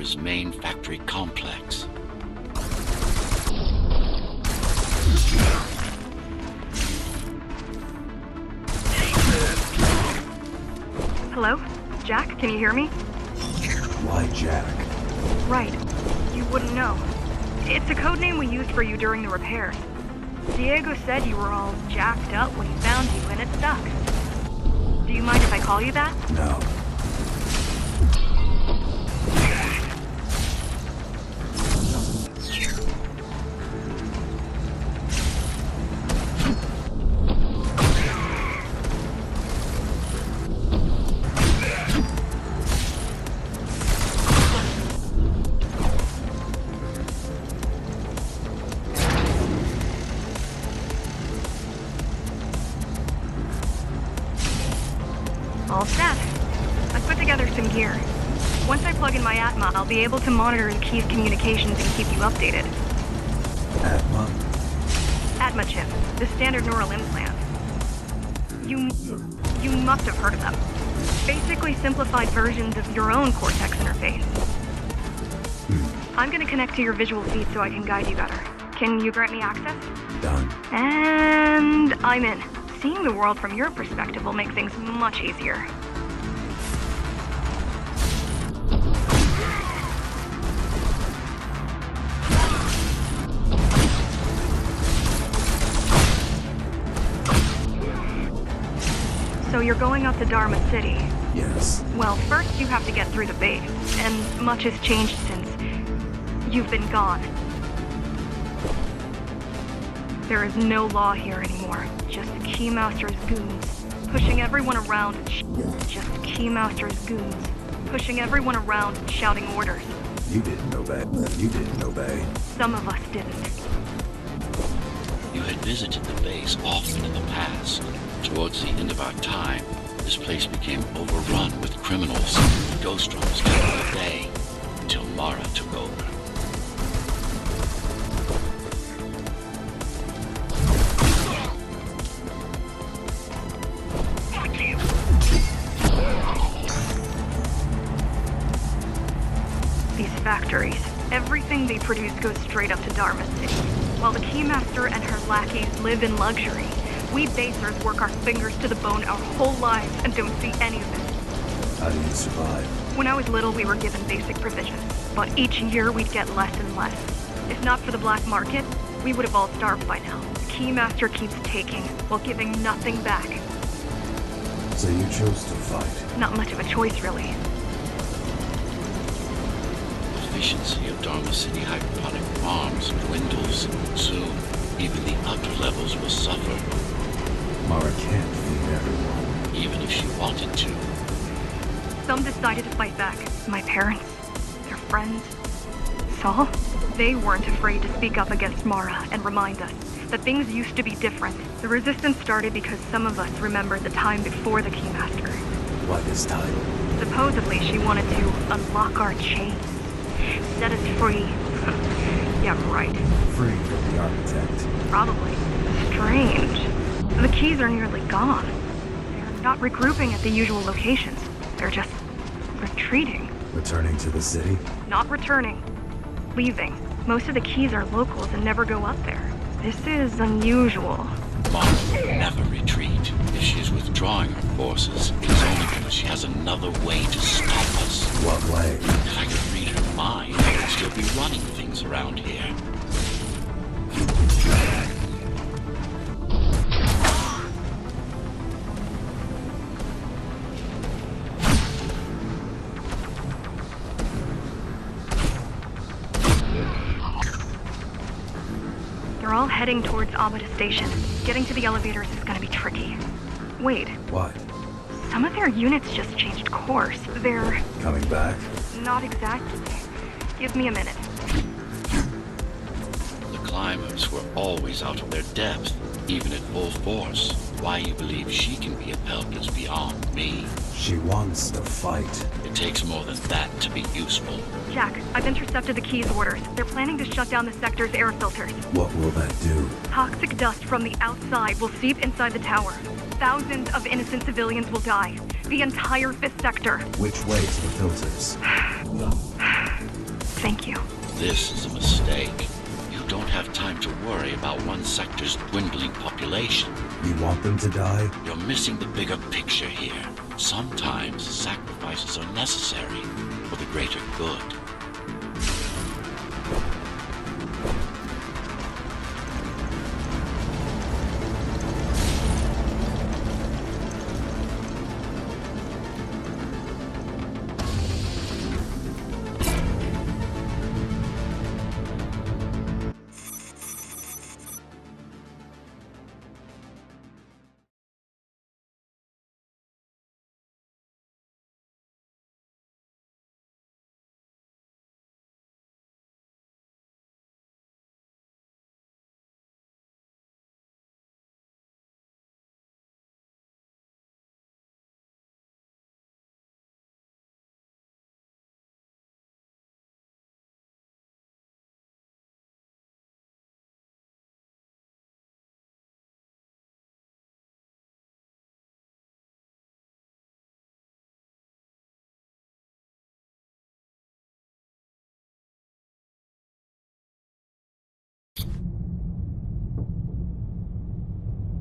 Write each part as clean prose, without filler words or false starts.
sector's main factory complex. Hello? Jack, can you hear me? Why Jack? Right. You wouldn't know. It's a code name we used for you during the repairs. Diego said you were all jacked up when he found you, and it stuck. Do you mind if I call you that? No. All set. I've put together some gear. Once I plug in my Atma, I'll be able to monitor the key's communications and keep you updated. Atma? Atma chip, the standard neural implant. You must have heard of them. Basically simplified versions of your own Cortex interface. I'm gonna connect to your visual feed so I can guide you better. Can you grant me access? Done. And I'm in. Seeing the world from your perspective will make things much easier. So you're going up to Dharma City. Yes. Well, first you have to get through the base, and much has changed since you've been gone. There is no law here anymore, just Keymaster's goons, pushing everyone around and just Keymaster's goons, pushing everyone around and shouting orders. You didn't obey. You didn't obey. Some of us didn't. You had visited the base often in the past. Towards the end of our time, this place became overrun with criminals. Ghostrunners every day, until Mara took over. These factories, everything they produce goes straight up to Dharma City. While the Keymaster and her lackeys live in luxury, we basers work our fingers to the bone our whole lives and don't see any of it. How do you survive? When I was little, we were given basic provisions, but each year we'd get less and less. If not for the black market, we would have all starved by now. The Keymaster keeps taking, while giving nothing back. So you chose to fight? Not much of a choice, really. Efficiency of Dharma City hydroponic farms dwindles. Soon, even the upper levels will suffer. Mara can't feed everyone. Even if she wanted to. Some decided to fight back. My parents, their friends, Saul. They weren't afraid to speak up against Mara and remind us that things used to be different. The resistance started because some of us remembered the time before the Keymaster. Why this time? Supposedly she wanted to unlock our chains, set us free. Yeah, right. Free from the architect. Probably. Strange. The keys are nearly gone. They're not regrouping at the usual locations. They're just retreating. Returning to the city? Not returning. Leaving. Most of the keys are locals and never go up there. This is unusual. Mara will never retreat. If she is withdrawing her forces, it is only because she has another way to stop us. What way? If I could read her mind, I would still be running things around here. They're all heading towards Abada Station. Getting to the elevators is gonna be tricky. Wait, What? some of their units just changed course. They're Coming back? not exactly. Give me a minute. The climbers were always out of their depth, even at full force. Why you believe she can be upheld is beyond me. She wants to fight. It takes more than that to be useful. Jack, I've intercepted the Key's orders. They're planning to shut down the sector's air filters. What will that do? Toxic dust from the outside will seep inside the tower. Thousands of innocent civilians will die. The entire 5th sector. Which way to the filters? Thank you. This is a mistake. You don't have time to worry about one sector's dwindling population. You want them to die? You're missing the bigger picture here. Sometimes sacrifices are necessary for the greater good.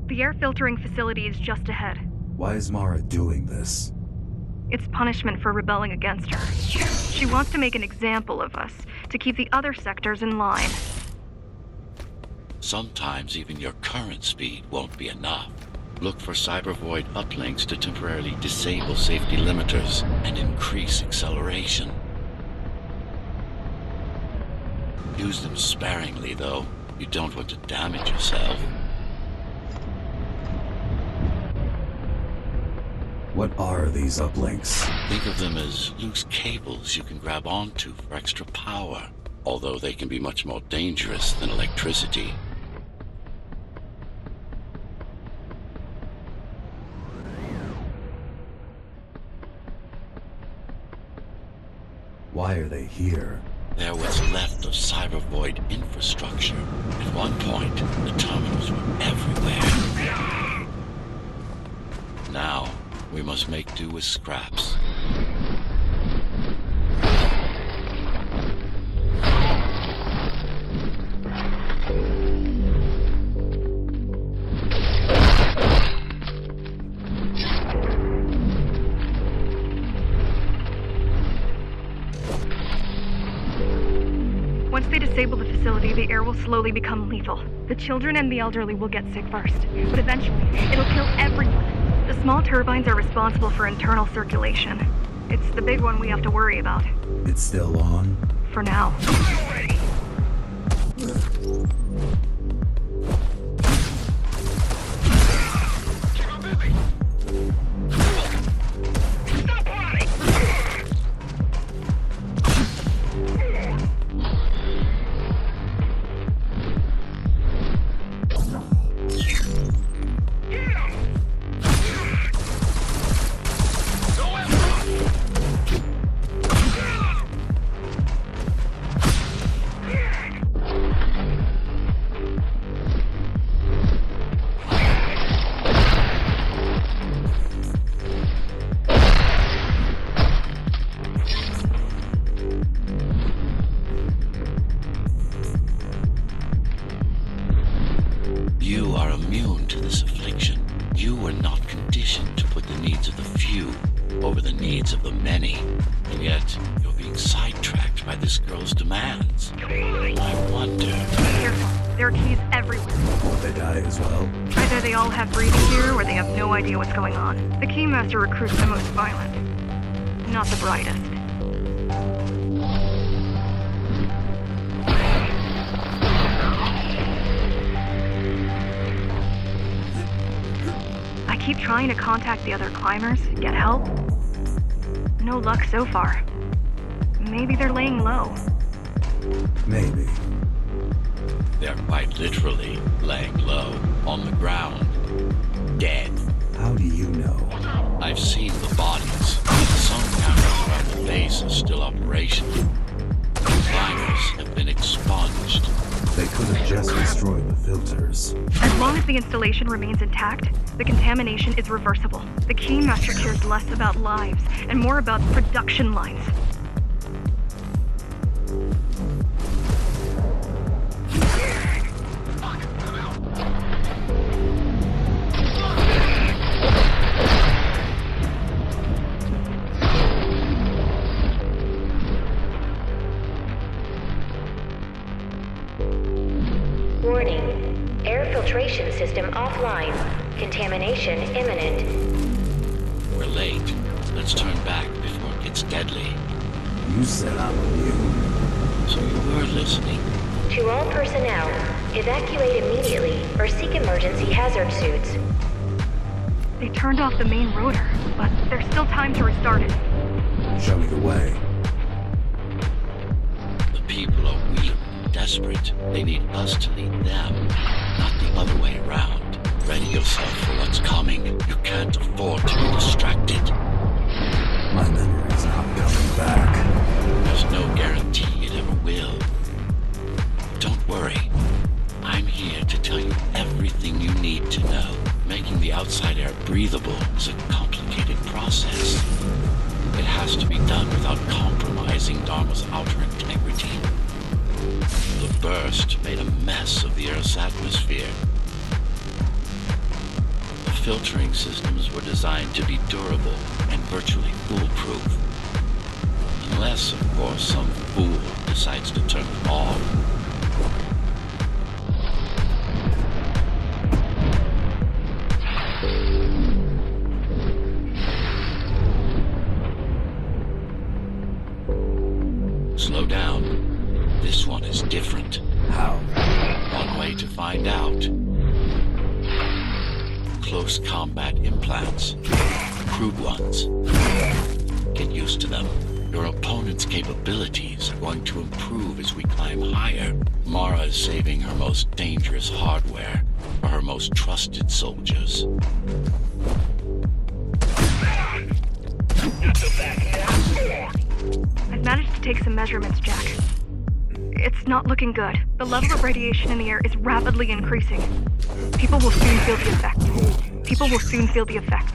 The air filtering facility is just ahead. Why is Mara doing this? It's punishment for rebelling against her. She wants to make an example of us, to keep the other sectors in line. Sometimes even your current speed won't be enough. Look for cybervoid uplinks to temporarily disable safety limiters and increase acceleration. Use them sparingly, though. You don't want to damage yourself. What are these uplinks? Think of them as loose cables you can grab onto for extra power, although they can be much more dangerous than electricity. Why are they here? They're what's left of cybervoid infrastructure. At one point, the terminals were everywhere. Now, we must make do with scraps. Once they disable the facility, the air will slowly become lethal. The children and the elderly will get sick first, but eventually, it'll kill everyone. The small turbines are responsible for internal circulation. It's the big one we have to worry about. It's still on? For now. You are immune to this affliction. You were not conditioned to put the needs of the few over the needs of the many. And yet, you're being sidetracked by this girl's demands. I wonder... Careful. There are keys everywhere. Will they die as well? Either they all have breathing gear, or they have no idea what's going on. The Keymaster recruits the most violent. Not the brightest. I keep trying to contact the other climbers, get help. No luck so far. Maybe they're laying low. Maybe. They're quite literally laying low, on the ground, dead. How do you know? I've seen the bodies. Some cameras around the base are still operational. The climbers have been expunged. They could have just destroyed the filters. As long as the installation remains intact, the contamination is reversible. The Keymaster cares less about lives and more about production lines. Warning. Air filtration system offline. Contamination imminent. We're late. Let's turn back before it gets deadly. You said I'm immune. So you were listening. To all personnel, evacuate immediately or seek emergency hazard suits. They turned off the main rotor, but there's still time to restart it. Show me the way. The people are weak, desperate. They need us to lead them, not the other way around. Ready yourself for what's coming. You can't afford to be distracted. My memory's not coming back. There's no guarantee it ever will. Don't worry. I'm here to tell you everything you need to know. Making the outside air breathable is a complicated process. It has to be done without compromising Dharma's outer integrity. The burst made a mess of the Earth's atmosphere. The filtering systems were designed to be durable and virtually foolproof. Unless, of course, some fool decides to turn them off. Slow down. This one is different. How? One way to find out. Close combat implants. Crude ones. Get used to them. Your opponent's capabilities are going to improve as we climb higher. Mara is saving her most dangerous hardware for her most trusted soldiers. I've managed to take some measurements, Jack. It's not looking good. The level of radiation in the air is rapidly increasing. People will soon feel the effects. People will soon feel the effects.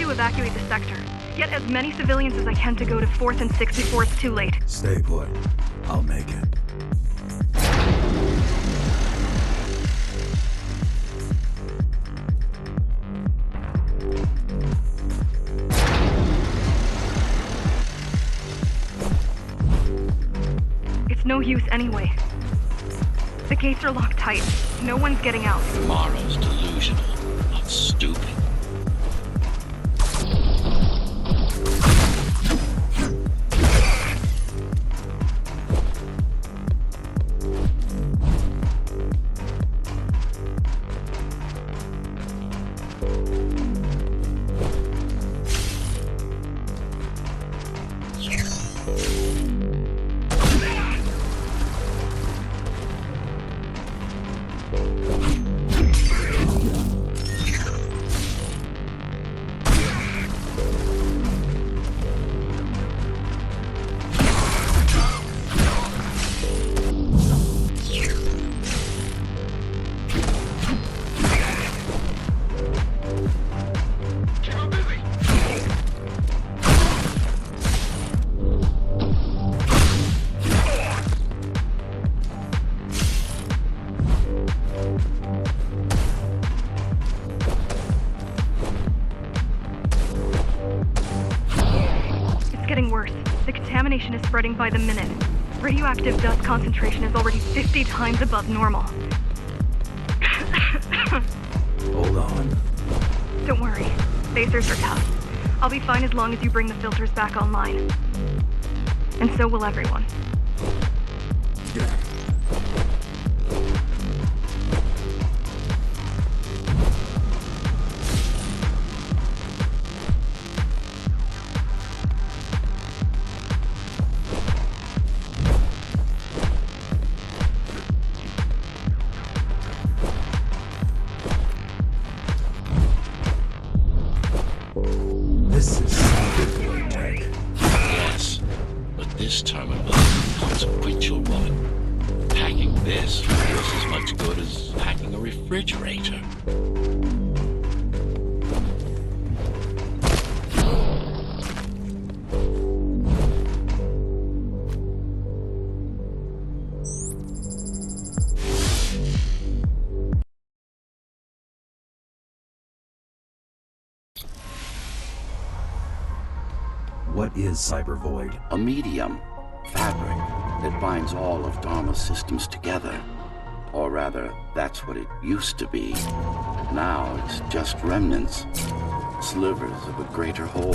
Evacuate the sector. Get as many civilians as I can to go to 4th and 6th before it's too late. Stay put. I'll make it. It's no use anyway. The gates are locked tight. No one's getting out. Mara's delusional, not stupid. Contamination is spreading by the minute. Radioactive dust concentration is already 50 times above normal. Hold on. Don't worry. Spacers are tough. I'll be fine as long as you bring the filters back online. And so will everyone. This is cybervoid tech. Yes, but this terminal is a consequential one. Hacking this will do us as much good as hacking a refrigerator. What is cybervoid? A medium, fabric, that binds all of Dharma's systems together. Or rather, that's what it used to be. Now it's just remnants, slivers of a greater whole.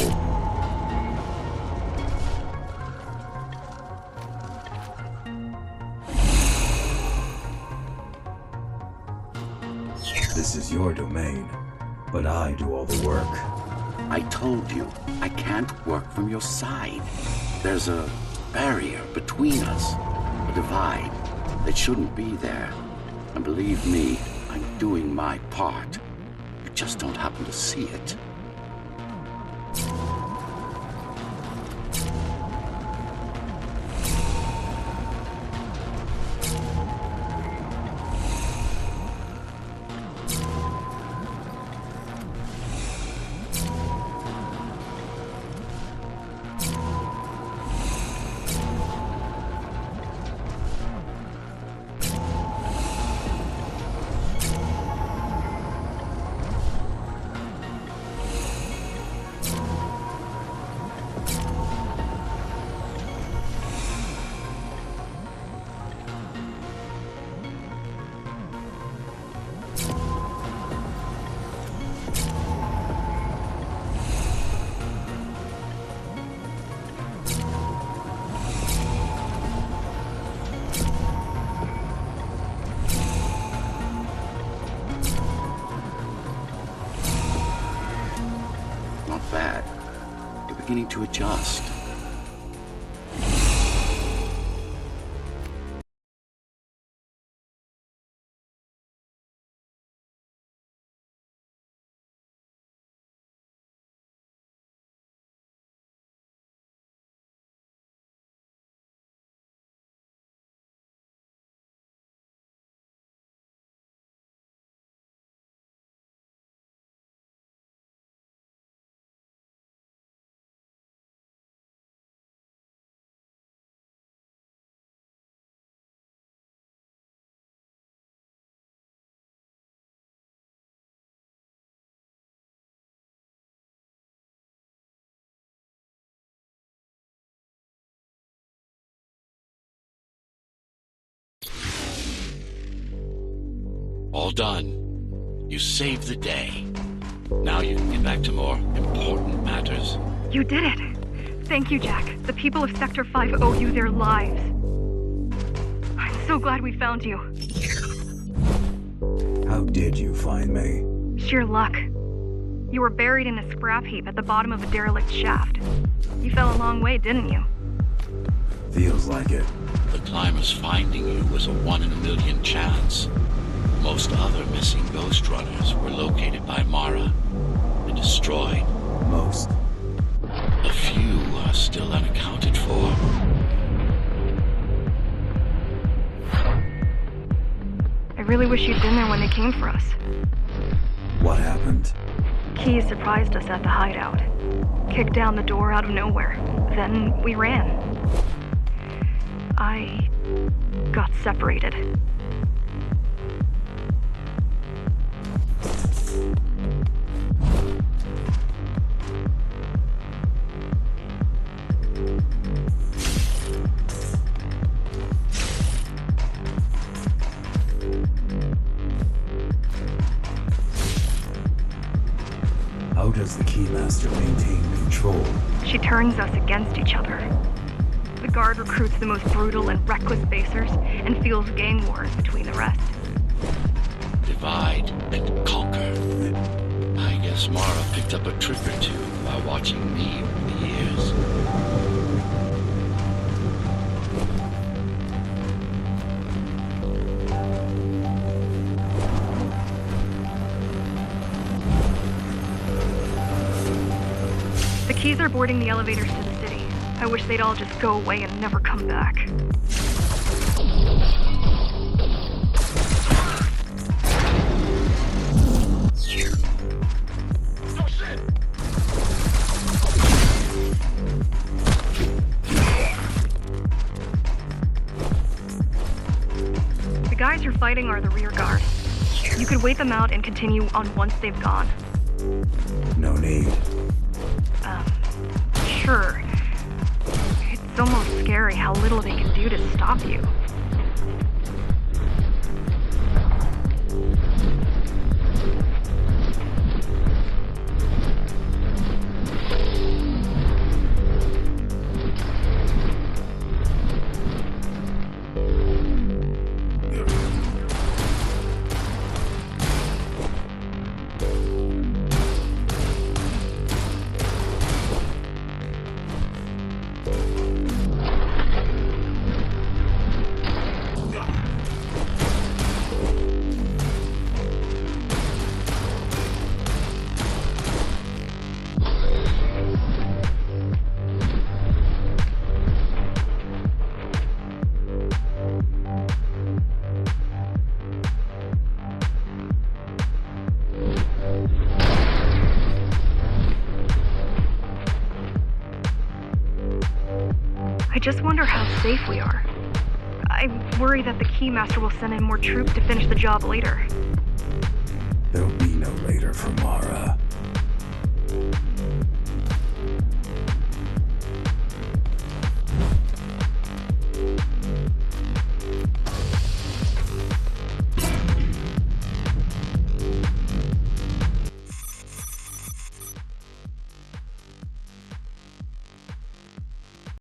This is your domain, but I do all the work. I told you, I can't work from your side. There's a barrier between us, a divide that shouldn't be there. And believe me, I'm doing my part. You just don't happen to see it. Not bad. You're beginning to adjust. All done. You saved the day. Now you can get back to more important matters. You did it! Thank you, Jack. The people of Sector 5 owe you their lives. I'm so glad we found you. How did you find me? Sheer luck. You were buried in a scrap heap at the bottom of a derelict shaft. You fell a long way, didn't you? Feels like it. The climbers finding you was a 1 in a million chance. Most other missing Ghostrunners were located by Mara and destroyed. Most. A few are still unaccounted for. I really wish you'd been there when they came for us. What happened? Key surprised us at the hideout. Kicked down the door out of nowhere. Then we ran. I got separated. How does the key Keymaster maintain control. She turns us against each other. The Guard recruits the most brutal and reckless basers and fuels gang wars between the rest. Divide and conquer. I guess Mara picked up a trick or two by watching me over the years. The keys are boarding the elevators to the city. I wish they'd all just go away and never come back. The guys you're fighting are the rear guard. You could wait them out and continue on once they've gone. No need. Sure. It's almost scary how little they can do to stop you. I just wonder how safe we are. I worry that the Keymaster will send in more troops to finish the job later. There'll be no later for Mara.